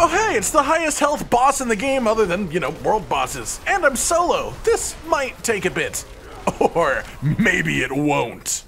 Oh hey, it's the highest health boss in the game other than, world bosses. And I'm solo. This might take a bit. Or maybe it won't.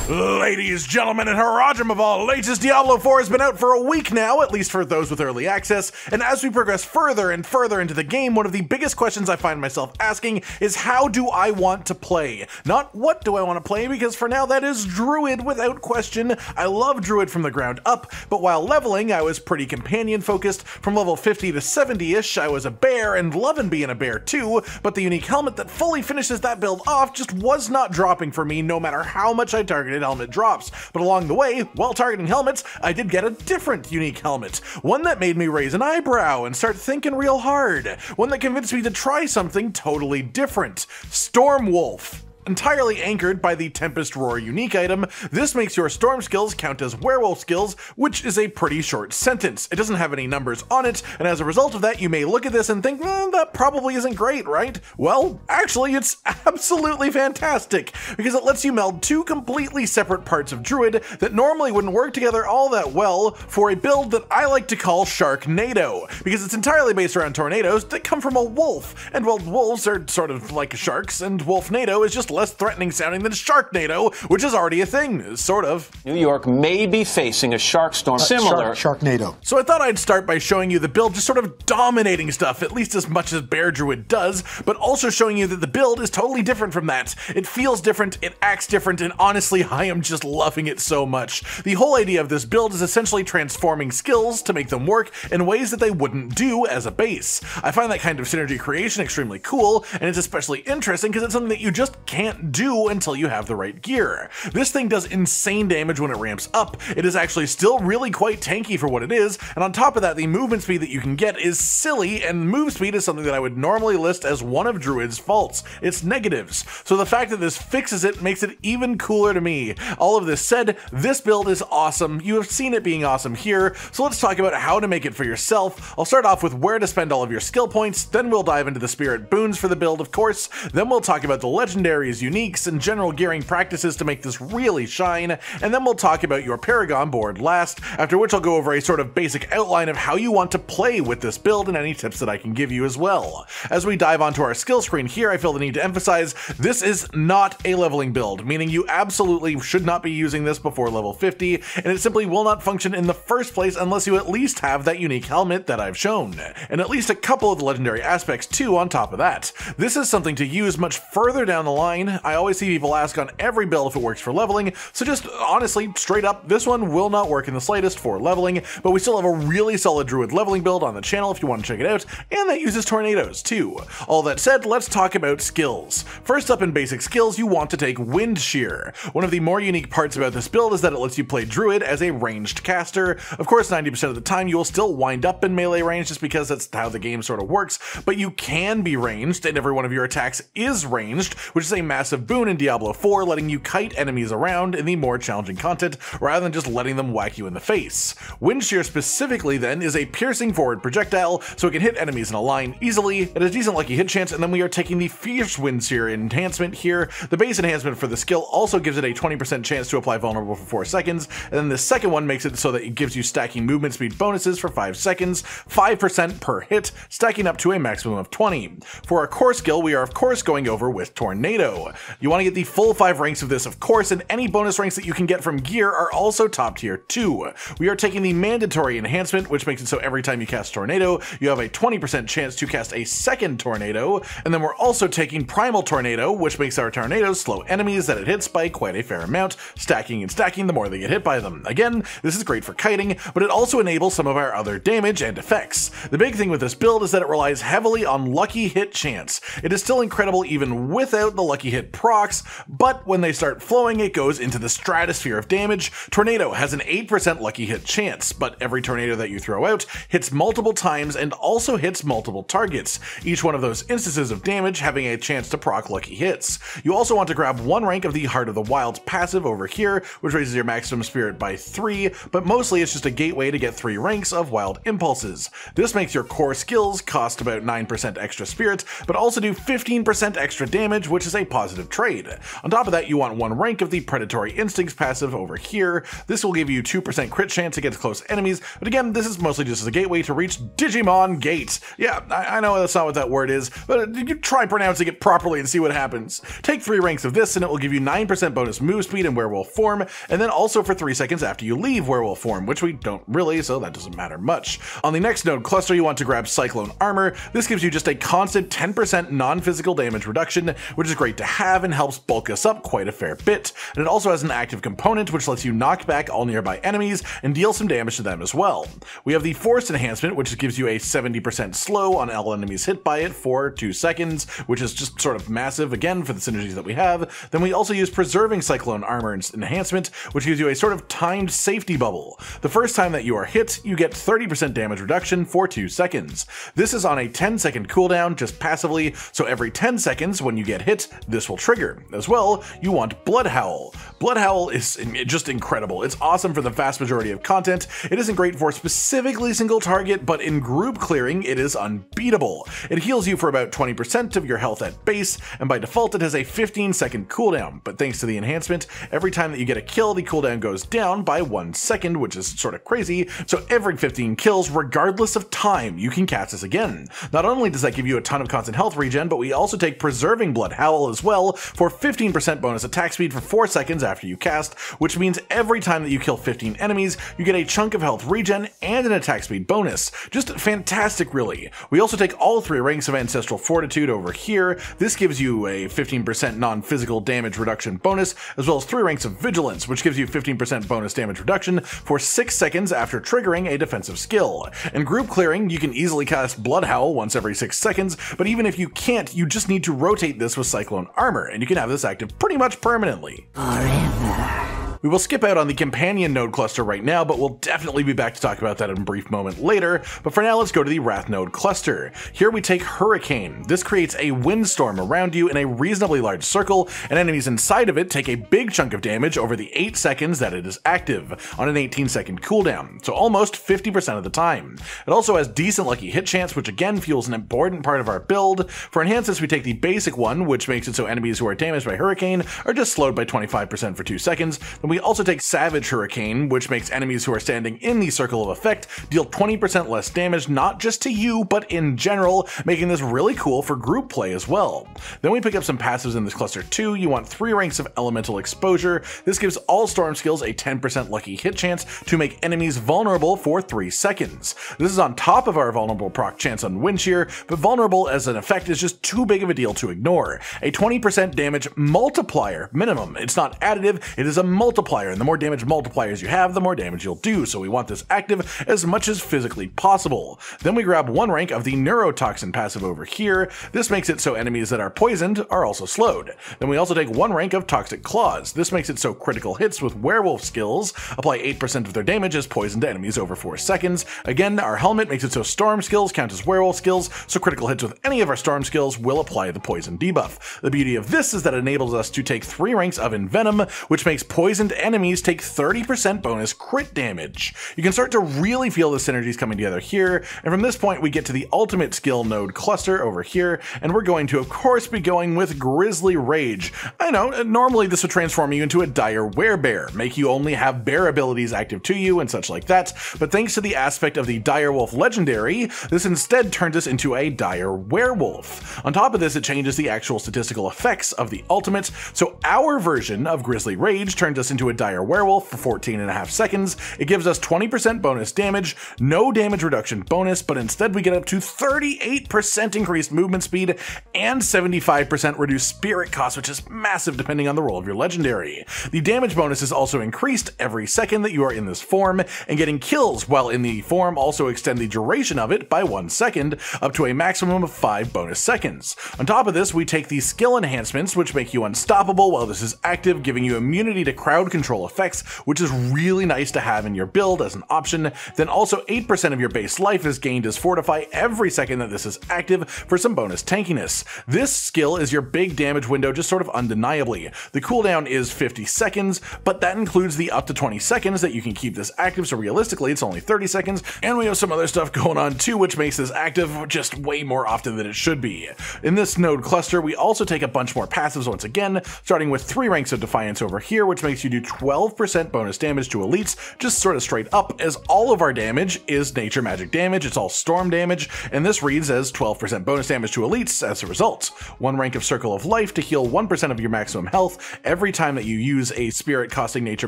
Ladies, gentlemen, and Harajam of all ages, Diablo 4 has been out for a week now, at least for those with early access, and as we progress further and further into the game, one of the biggest questions I find myself asking is how do I want to play? Not what do I want to play, because for now that is Druid without question. I love Druid from the ground up, but while leveling I was pretty companion focused. From level 50 to 70-ish I was a bear, and loving being a bear too, but the unique helmet that fully finishes that build off just was not dropping for me no matter how much I targeted helmet drops. But along the way, while targeting helmets, I did get a different unique helmet. One that made me raise an eyebrow and start thinking real hard. One that convinced me to try something totally different. Stormwolf. Entirely anchored by the Tempest Roar unique item, this makes your storm skills count as werewolf skills, which is a pretty short sentence. It doesn't have any numbers on it, and as a result of that you may look at this and think, that probably isn't great, right? Well, actually it's absolutely fantastic, because it lets you meld two completely separate parts of Druid that normally wouldn't work together all that well for a build that I like to call Sharknado, because it's entirely based around tornadoes that come from a wolf, and well, wolves are sort of like sharks, and Wolfnado is just less threatening sounding than Sharknado, which is already a thing, sort of. New York may be facing a shark storm similar. Sharknado. So I thought I'd start by showing you the build just sort of dominating stuff, at least as much as Bear Druid does, but also showing you that the build is totally different from that. It feels different, it acts different, and honestly, I am just loving it so much. The whole idea of this build is essentially transforming skills to make them work in ways that they wouldn't do as a base. I find that kind of synergy creation extremely cool, and it's especially interesting because it's something that you just can't do until you have the right gear. This thing does insane damage when it ramps up. It is actually still really quite tanky for what it is, and on top of that, the movement speed that you can get is silly, and move speed is something that I would normally list as one of Druid's faults. It's negatives. So the fact that this fixes it makes it even cooler to me. All of this said, this build is awesome. You have seen it being awesome here, so let's talk about how to make it for yourself. I'll start off with where to spend all of your skill points, then we'll dive into the spirit boons for the build, of course, then we'll talk about the legendaries, uniques, and general gearing practices to make this really shine, and then we'll talk about your Paragon board last, after which I'll go over a sort of basic outline of how you want to play with this build and any tips that I can give you as well. As we dive onto our skill screen here, I feel the need to emphasize this is not a leveling build, meaning you absolutely should not be using this before level 50, and it simply will not function in the first place unless you at least have that unique helmet that I've shown, and at least a couple of the legendary aspects too on top of that. This is something to use much further down the line. I always see people ask on every build if it works for leveling, so just honestly, straight up, this one will not work in the slightest for leveling, but we still have a really solid Druid leveling build on the channel if you want to check it out, and that uses tornadoes too. All that said, let's talk about skills. First up in basic skills, you want to take Wind Shear. One of the more unique parts about this build is that it lets you play Druid as a ranged caster. Of course, 90% of the time you will still wind up in melee range just because that's how the game sort of works, but you can be ranged, and every one of your attacks is ranged, which is a massive boon in Diablo 4, letting you kite enemies around in the more challenging content rather than just letting them whack you in the face. Wind Shear specifically then is a piercing forward projectile, so it can hit enemies in a line easily. It has decent lucky hit chance, and then we are taking the Fierce Wind Shear enhancement here. The base enhancement for the skill also gives it a 20% chance to apply vulnerable for 4 seconds, and then the second one makes it so that it gives you stacking movement speed bonuses for 5 seconds, 5% per hit, stacking up to a maximum of 20. For our core skill, we are of course going over with Tornado. You want to get the full 5 ranks of this, of course, and any bonus ranks that you can get from gear are also top tier too. We are taking the mandatory enhancement, which makes it so every time you cast Tornado, you have a 20% chance to cast a second Tornado, and then we're also taking Primal Tornado, which makes our tornadoes slow enemies that it hits by quite a fair amount, stacking and stacking the more they get hit by them. Again, this is great for kiting, but it also enables some of our other damage and effects. The big thing with this build is that it relies heavily on lucky hit chance. It is still incredible even without the lucky hit procs, but when they start flowing, it goes into the stratosphere of damage. Tornado has an 8% lucky hit chance, but every tornado that you throw out hits multiple times and also hits multiple targets, each one of those instances of damage having a chance to proc lucky hits. You also want to grab 1 rank of the Heart of the Wild's passive over here, which raises your maximum spirit by 3, but mostly it's just a gateway to get 3 ranks of Wild Impulses. This makes your core skills cost about 9% extra spirit, but also do 15% extra damage, which is a positive trade. On top of that, you want 1 rank of the Predatory Instincts passive over here. This will give you 2% crit chance against close enemies, but again, this is mostly just as a gateway to reach Digimon Gate. Yeah, I know that's not what that word is, but you try pronouncing it properly and see what happens. Take 3 ranks of this and it will give you 9% bonus move speed in werewolf form, and then also for 3 seconds after you leave werewolf form, which we don't really, so that doesn't matter much. On the next node cluster, you want to grab Cyclone Armor. This gives you just a constant 10% non-physical damage reduction, which is great to have and helps bulk us up quite a fair bit, and it also has an active component which lets you knock back all nearby enemies and deal some damage to them as well. We have the Force Enhancement, which gives you a 70% slow on all enemies hit by it for 2 seconds, which is just sort of massive again for the synergies that we have. Then we also use Preserving Cyclone Armor Enhancement, which gives you a sort of timed safety bubble. The first time that you are hit, you get 30% damage reduction for 2 seconds. This is on a 10-second cooldown just passively, so every 10 seconds when you get hit, this will trigger. As well, you want Blood Howl. Blood Howl is just incredible. It's awesome for the vast majority of content. It isn't great for specifically single target, but in group clearing, it is unbeatable. It heals you for about 20% of your health at base, and by default it has a 15-second cooldown, but thanks to the enhancement, every time that you get a kill, the cooldown goes down by 1 second, which is sort of crazy, so every 15 kills, regardless of time, you can cast this again. Not only does that give you a ton of constant health regen, but we also take Preserving Blood Howl as well for 15% bonus attack speed for 4 seconds after you cast, which means every time that you kill 15 enemies, you get a chunk of health regen and an attack speed bonus. Just fantastic, really. We also take all 3 ranks of Ancestral Fortitude over here. This gives you a 15% non-physical damage reduction bonus, as well as 3 ranks of Vigilance, which gives you 15% bonus damage reduction for 6 seconds after triggering a defensive skill. In group clearing, you can easily cast Blood Howl once every 6 seconds, but even if you can't, you just need to rotate this with Cyclone Armor, and you can have this active pretty much permanently. Forever. We will skip out on the companion node cluster right now, but we'll definitely be back to talk about that in a brief moment later. But for now, let's go to the Wrath node cluster. Here we take Hurricane. This creates a windstorm around you in a reasonably large circle, and enemies inside of it take a big chunk of damage over the 8 seconds that it is active, on an 18-second cooldown, so almost 50% of the time. It also has decent lucky hit chance, which again fuels an important part of our build. For enhancements, we take the basic one, which makes it so enemies who are damaged by Hurricane are just slowed by 25% for 2 seconds. Then we also take Savage Hurricane, which makes enemies who are standing in the circle of effect deal 20% less damage, not just to you, but in general, making this really cool for group play as well. Then we pick up some passives in this cluster too. You want 3 ranks of Elemental Exposure. This gives all storm skills a 10% lucky hit chance to make enemies vulnerable for 3 seconds. This is on top of our vulnerable proc chance on Wind Shear, but vulnerable as an effect is just too big of a deal to ignore. A 20% damage multiplier minimum. It's not additive, it is a multiplier, and the more damage multipliers you have, the more damage you'll do, so we want this active as much as physically possible. Then we grab 1 rank of the Neurotoxin passive over here. This makes it so enemies that are poisoned are also slowed. Then we also take 1 rank of Toxic Claws. This makes it so critical hits with werewolf skills apply 8% of their damage as poison to enemies over 4 seconds. Again, our helmet makes it so storm skills count as werewolf skills, so critical hits with any of our storm skills will apply the poison debuff. The beauty of this is that it enables us to take 3 ranks of Envenom, which makes poisoned enemies take 30% bonus crit damage. You can start to really feel the synergies coming together here, and from this point we get to the ultimate skill node cluster over here, and we're going to of course be going with Grizzly Rage. I know, normally this would transform you into a dire werebear, make you only have bear abilities active to you and such like that, but thanks to the aspect of the Direwolf legendary, this instead turns us into a dire werewolf. On top of this, it changes the actual statistical effects of the ultimate, so our version of Grizzly Rage turns us into into a dire werewolf for 14.5 seconds, it gives us 20% bonus damage, no damage reduction bonus, but instead we get up to 38% increased movement speed and 75% reduced spirit cost, which is massive depending on the role of your legendary. The damage bonus is also increased every second that you are in this form, and getting kills while in the form also extend the duration of it by 1 second, up to a maximum of 5 bonus seconds. On top of this, we take the skill enhancements, which make you unstoppable while this is active, giving you immunity to crowd control effects, which is really nice to have in your build as an option. Then also 8% of your base life is gained as Fortify every second that this is active for some bonus tankiness. This skill is your big damage window, just sort of undeniably. The cooldown is 50 seconds, but that includes the up to 20 seconds that you can keep this active, so realistically it's only 30 seconds, and we have some other stuff going on too, which makes this active just way more often than it should be. In this node cluster, we also take a bunch more passives once again, starting with 3 ranks of Defiance over here, which makes you do 12% bonus damage to elites, just sort of straight up, as all of our damage is nature magic damage, it's all storm damage, and this reads as 12% bonus damage to elites as a result. 1 rank of Circle of Life to heal 1% of your maximum health every time that you use a spirit costing nature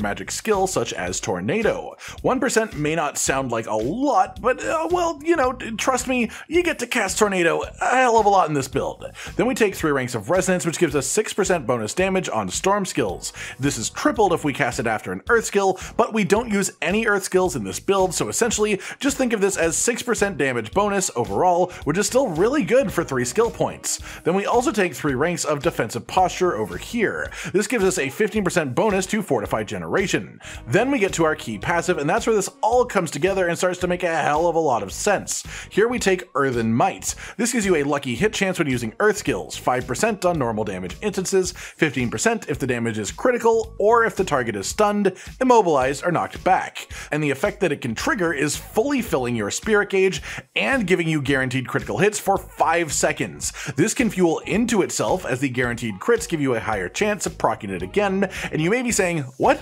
magic skill such as Tornado. 1% may not sound like a lot, but well, you know, trust me, you get to cast Tornado a hell of a lot in this build. Then we take 3 ranks of Resonance, which gives us 6% bonus damage on storm skills. This is tripled if we cast it after an earth skill, but we don't use any earth skills in this build, so essentially just think of this as 6% damage bonus overall, which is still really good for 3 skill points. Then we also take 3 ranks of Defensive Posture over here. This gives us a 15% bonus to Fortify Generation. Then we get to our key passive, and that's where this all comes together and starts to make a hell of a lot of sense. Here we take Earthen Might. This gives you a lucky hit chance when using earth skills, 5% on normal damage instances, 15% if the damage is critical or if the target is stunned, immobilized, or knocked back. And the effect that it can trigger is fully filling your spirit gauge and giving you guaranteed critical hits for 5 seconds. This can fuel into itself as the guaranteed crits give you a higher chance of proccing it again, and you may be saying, what?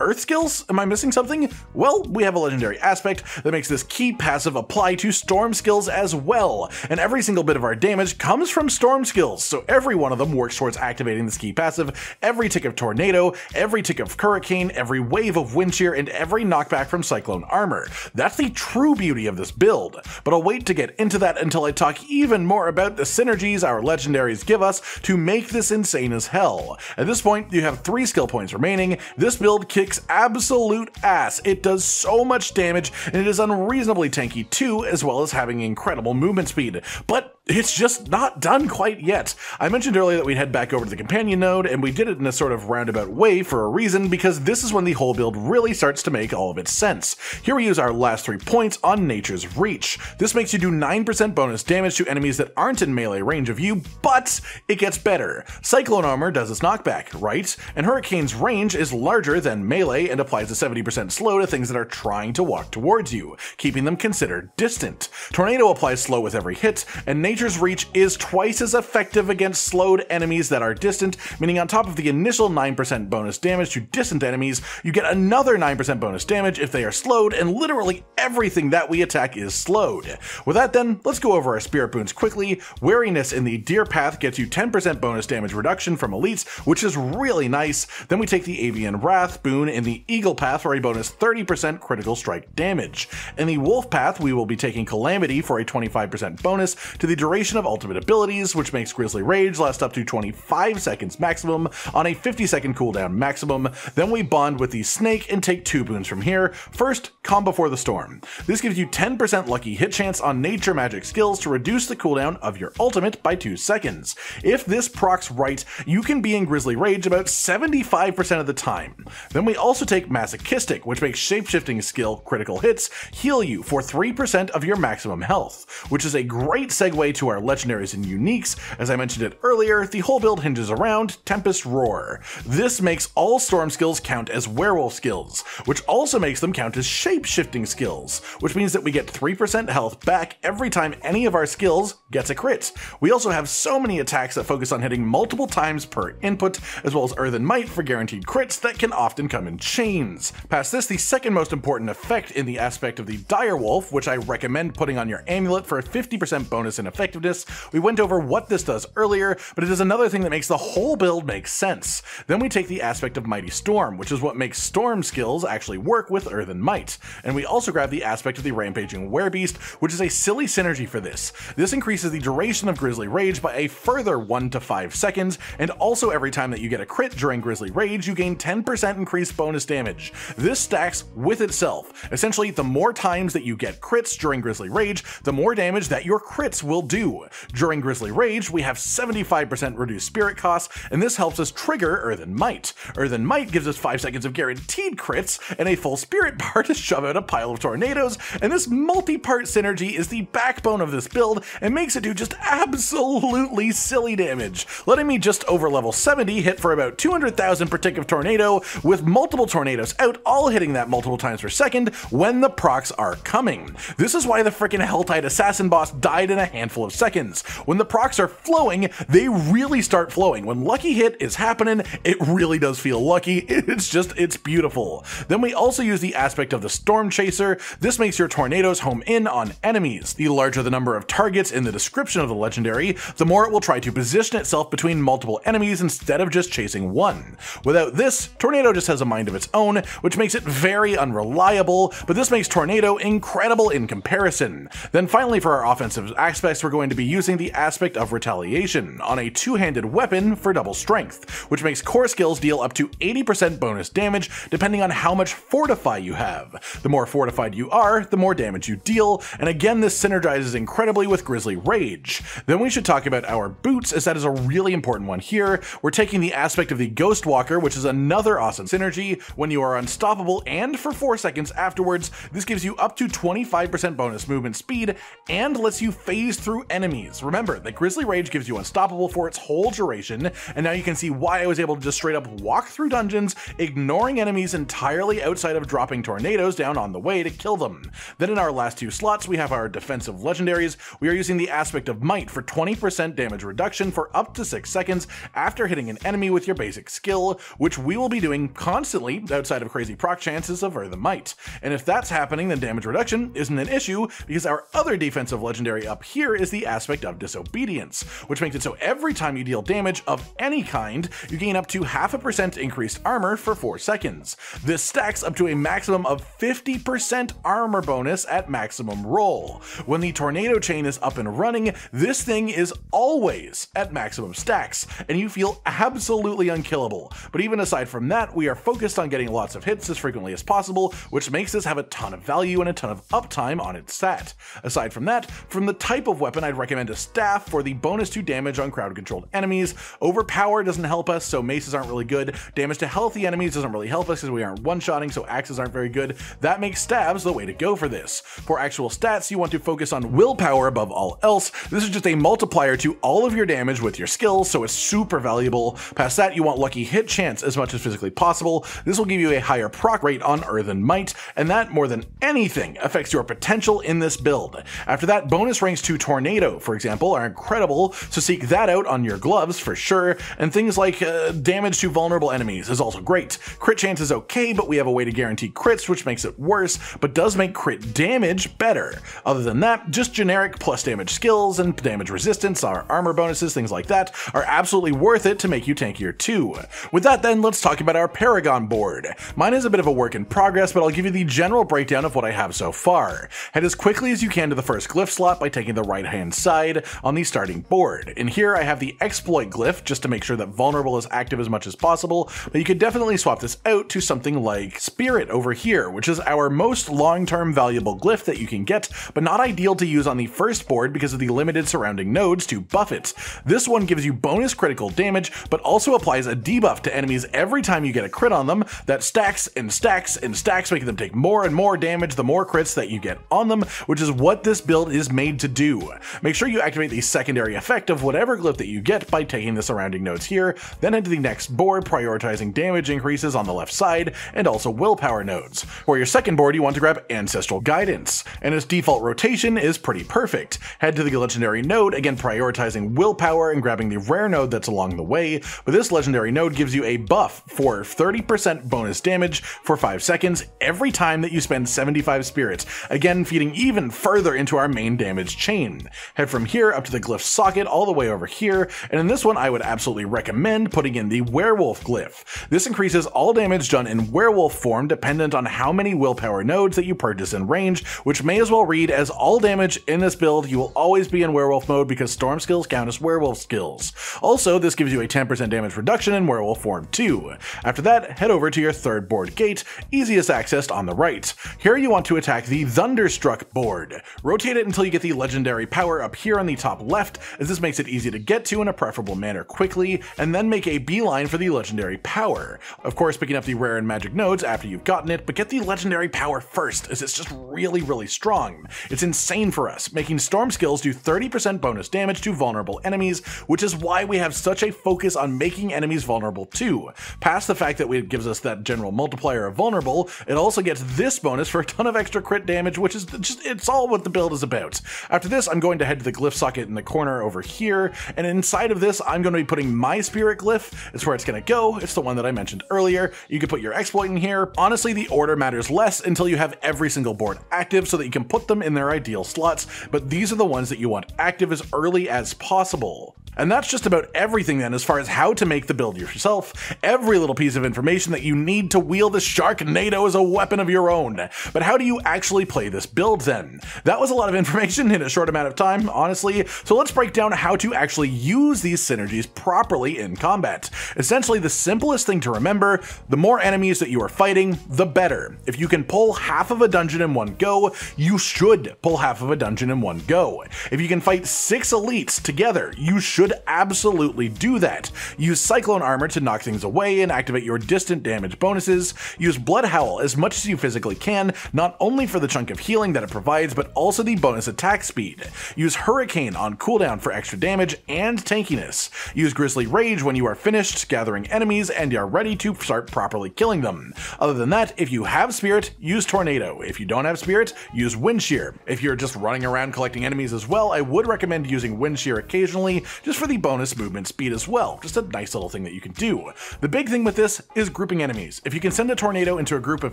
Earth skills? Am I missing something? Well, we have a legendary aspect that makes this key passive apply to storm skills as well, and every single bit of our damage comes from storm skills, so every one of them works towards activating this key passive. Every tick of Tornado, every tick of Hurricane, every wave of Wind Shear, and every knockback from Cyclone armor. That's the true beauty of this build, but I'll wait to get into that until I talk even more about the synergies our legendaries give us to make this insane as hell. At this point, you have 3 skill points remaining. This build kicks absolute ass. It does so much damage, and it is unreasonably tanky too, as well as having incredible movement speed. But it's just not done quite yet. I mentioned earlier that we'd head back over to the companion node, and we did it in a sort of roundabout way for a reason, because this is when the whole build really starts to make all of its sense. Here we use our last 3 points on Nature's Reach. This makes you do 9% bonus damage to enemies that aren't in melee range of you, but it gets better. Cyclone armor does its knockback, right? And Hurricane's range is larger than melee and applies a 70% slow to things that are trying to walk towards you, keeping them considered distant. Tornado applies slow with every hit, and Nature's Reach is twice as effective against slowed enemies that are distant, meaning on top of the initial 9% bonus damage to distant enemies, you get another 9% bonus damage if they are slowed, and literally everything that we attack is slowed. With that then, let's go over our spirit boons quickly. Wariness in the Deer Path gets you 10% bonus damage reduction from elites, which is really nice. Then we take the Avian Wrath boon in the Eagle Path for a bonus 30% critical strike damage. In the Wolf Path, we will be taking Calamity for a 25% bonus to the duration of ultimate abilities, which makes Grizzly Rage last up to 25 seconds maximum on a 50-second cooldown maximum. Then we bond with the Snake and take 2 boons from here. First, Calm Before the Storm. This gives you 10% lucky hit chance on nature magic skills to reduce the cooldown of your ultimate by 2 seconds. If this procs right, you can be in Grizzly Rage about 75% of the time. Then we also take Masochistic, which makes shapeshifting skill critical hits heal you for 3% of your maximum health, which is a great segue to our Legendaries and Uniques. As I mentioned it earlier, the whole build hinges around Tempest Roar. This makes all storm skills count as werewolf skills, which also makes them count as shape-shifting skills, which means that we get 3% health back every time any of our skills gets a crit. We also have so many attacks that focus on hitting multiple times per input, as well as Earthen Might for guaranteed crits that can often come in chains. Past this, the second most important effect in the aspect of the Direwolf, which I recommend putting on your amulet for a 50% bonus in effect, effectiveness. We went over what this does earlier, but it is another thing that makes the whole build make sense. Then we take the aspect of Mighty Storm, which is what makes Storm skills actually work with Earthen Might. And we also grab the aspect of the Rampaging Werebeast, which is a silly synergy for this. This increases the duration of Grizzly Rage by a further 1 to 5 seconds, and also every time that you get a crit during Grizzly Rage, you gain 10% increased bonus damage. This stacks with itself. Essentially, the more times that you get crits during Grizzly Rage, the more damage that your crits will do. During Grizzly Rage, we have 75% reduced spirit costs, and this helps us trigger Earthen Might. Earthen Might gives us 5 seconds of guaranteed crits and a full spirit bar to shove out a pile of tornadoes, and this multi-part synergy is the backbone of this build and makes it do just absolutely silly damage, letting me just over level 70 hit for about 200,000 per tick of tornado, with multiple tornadoes out, all hitting that multiple times per second when the procs are coming. This is why the frickin' Helltide Assassin boss died in a handful of seconds. When the procs are flowing, they really start flowing. When lucky hit is happening, it really does feel lucky. It's beautiful. Then we also use the aspect of the Storm Chaser. This makes your tornadoes home in on enemies. The larger the number of targets in the description of the legendary, the more it will try to position itself between multiple enemies instead of just chasing one. Without this, Tornado just has a mind of its own, which makes it very unreliable, but this makes Tornado incredible in comparison. Then finally, for our offensive aspects, we're going to be using the aspect of Retaliation on a two-handed weapon for double strength, which makes core skills deal up to 80% bonus damage depending on how much Fortify you have. The more fortified you are, the more damage you deal, and again this synergizes incredibly with Grizzly Rage. Then we should talk about our boots, as that is a really important one here. We're taking the aspect of the Ghost Walker, which is another awesome synergy. When you are unstoppable and for 4 seconds afterwards, this gives you up to 25% bonus movement speed and lets you phase through enemies. Remember that Grizzly Rage gives you unstoppable for its whole duration, and now you can see why I was able to just straight up walk through dungeons, ignoring enemies entirely outside of dropping tornadoes down on the way to kill them. Then in our last 2 slots, we have our defensive legendaries. We are using the aspect of Might for 20% damage reduction for up to 6 seconds after hitting an enemy with your basic skill, which we will be doing constantly outside of crazy proc chances of Earthen Might. And if that's happening, then damage reduction isn't an issue, because our other defensive legendary up here is the aspect of Disobedience, which makes it so every time you deal damage of any kind, you gain up to 0.5% increased armor for 4 seconds. This stacks up to a maximum of 50% armor bonus at maximum roll. When the tornado chain is up and running, this thing is always at maximum stacks, and you feel absolutely unkillable. But even aside from that, we are focused on getting lots of hits as frequently as possible, which makes this have a ton of value and a ton of uptime on its stat. Aside from that, from the type of weapon, I'd recommend a staff for the bonus to damage on crowd-controlled enemies. Overpower doesn't help us, so maces aren't really good. Damage to healthy enemies doesn't really help us because we aren't one-shotting, so axes aren't very good. That makes stabs the way to go for this. For actual stats, you want to focus on willpower above all else. This is just a multiplier to all of your damage with your skills, so it's super valuable. Past that, you want lucky hit chance as much as physically possible. This will give you a higher proc rate on Earthen Might, and that more than anything affects your potential in this build. After that, bonus ranks to Tornado, for example, are incredible, so seek that out on your gloves for sure, and things like damage to vulnerable enemies is also great. Crit chance is okay, but we have a way to guarantee crits, which makes it worse, but does make crit damage better. Other than that, just generic plus damage skills and damage resistance, our armor bonuses, things like that, are absolutely worth it to make you tankier too. With that then, let's talk about our Paragon board. Mine is a bit of a work in progress, but I'll give you the general breakdown of what I have so far. Head as quickly as you can to the first glyph slot by taking the right hand side on the starting board. In here I have the exploit glyph just to make sure that vulnerable is active as much as possible, but you could definitely swap this out to something like Spirit over here, which is our most long-term valuable glyph that you can get, but not ideal to use on the first board because of the limited surrounding nodes to buff it. This one gives you bonus critical damage, but also applies a debuff to enemies every time you get a crit on them that stacks and stacks and stacks, making them take more and more damage the more crits that you get on them, which is what this build is made to do. Make sure you activate the secondary effect of whatever glyph that you get by taking the surrounding nodes here, then into the next board, prioritizing damage increases on the left side and also willpower nodes. For your second board, you want to grab Ancestral Guidance, and its default rotation is pretty perfect. Head to the legendary node, again prioritizing willpower and grabbing the rare node that's along the way, but this legendary node gives you a buff for 30% bonus damage for 5 seconds every time that you spend 75 spirits, again feeding even further into our main damage chain. Head from here up to the glyph socket all the way over here, and in this one I would absolutely recommend putting in the Werewolf glyph. This increases all damage done in werewolf form dependent on how many willpower nodes that you purchase in range, which may as well read as all damage in this build you will always be in werewolf mode because storm skills count as werewolf skills. Also, this gives you a 10% damage reduction in werewolf form too. After that, head over to your third board gate, easiest accessed on the right. Here you want to attack the Thunderstruck board. Rotate it until you get the legendary power up here on the top left, as this makes it easy to get to in a preferable manner quickly, and then make a beeline for the legendary power. Of course, picking up the rare and magic nodes after you've gotten it, but get the legendary power first, as it's just really strong. It's insane for us, making storm skills do 30% bonus damage to vulnerable enemies, which is why we have such a focus on making enemies vulnerable too. Past the fact that it gives us that general multiplier of vulnerable, it also gets this bonus for a ton of extra crit damage, which is just, it's all what the build is about. After this, I'm going to head to the glyph socket in the corner over here, and inside of this, I'm going to be putting my spirit glyph. It's where it's going to go. It's the one that I mentioned earlier. You can put your exploit in here. Honestly, the order matters less until you have every single board active so that you can put them in their ideal slots, but these are the ones that you want active as early as possible. And that's just about everything then as far as how to make the build yourself. Every little piece of information that you need to wield the Sharknado as a weapon of your own. But how do you actually play this build then? That was a lot of information in a short amount of time, honestly, so let's break down how to actually use these synergies properly in combat. Essentially, the simplest thing to remember, the more enemies that you are fighting, the better. If you can pull half of a dungeon in one go, you should pull half of a dungeon in one go. If you can fight 6 elites together, you should absolutely do that. Use cyclone armor to knock things away and activate your distant damage bonuses. Use blood howl as much as you physically can, not only for the chunk of healing that it provides, but also the bonus attack speed. Use hurricane on cooldown for extra damage and tankiness. Use grizzly rage when you are finished gathering enemies and are ready to start properly killing them. Other than that, if you have spirit, use tornado. If you don't have spirit, use wind shear. If you're just running around collecting enemies as well, I would recommend using wind shear occasionally, just for the bonus movement speed as well. Just a nice little thing that you can do. The big thing with this is grouping enemies. If you can send a tornado into a group of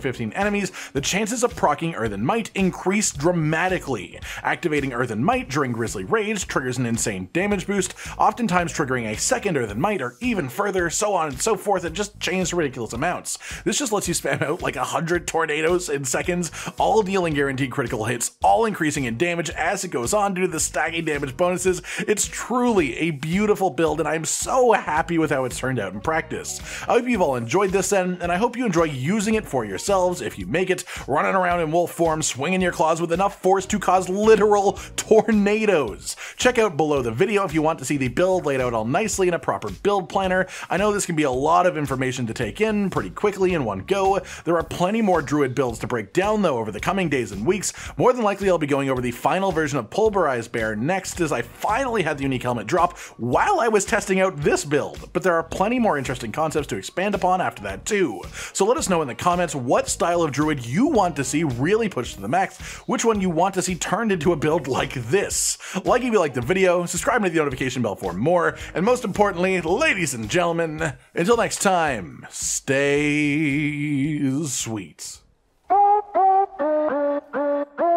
15 enemies, the chances of proccing Earthen Might increase dramatically. Activating Earthen Might during Grizzly Rage triggers an insane damage boost, oftentimes triggering a second Earthen Might or even further, so on and so forth. It just changes ridiculous amounts. This just lets you spam out like 100 tornadoes in seconds, all dealing guaranteed critical hits, all increasing in damage as it goes on due to the stacking damage bonuses. It's truly a beautiful build, and I'm so happy with how it's turned out in practice. I hope you've all enjoyed this then, and I hope you enjoy using it for yourselves if you make it, running around in wolf form, swinging your claws with enough force to cause literal tornadoes. Check out below the video if you want to see the build laid out all nicely in a proper build planner. I know this can be a lot of information to take in pretty quickly in one go. There are plenty more druid builds to break down though over the coming days and weeks. More than likely I'll be going over the final version of Pulverized Bear next, as I finally had the unique helmet drop while I was testing out this build, but there are plenty more interesting concepts to expand upon after that too. So let us know in the comments what style of druid you want to see really pushed to the max, which one you want to see turned into a build like this. Like if you liked the video, subscribe to the notification bell for more, and most importantly, ladies and gentlemen, until next time, stay sweet.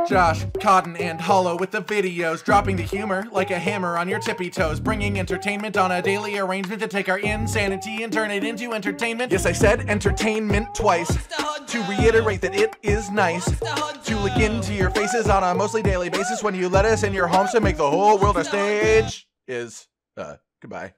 Josh, Cotton, and Hollow with the videos, dropping the humor like a hammer on your tippy toes, bringing entertainment on a daily arrangement to take our insanity and turn it into entertainment. Yes, I said entertainment twice, to reiterate that it is nice to look into your faces on a mostly daily basis when you let us in your homes to make the whole world a stage. Goodbye.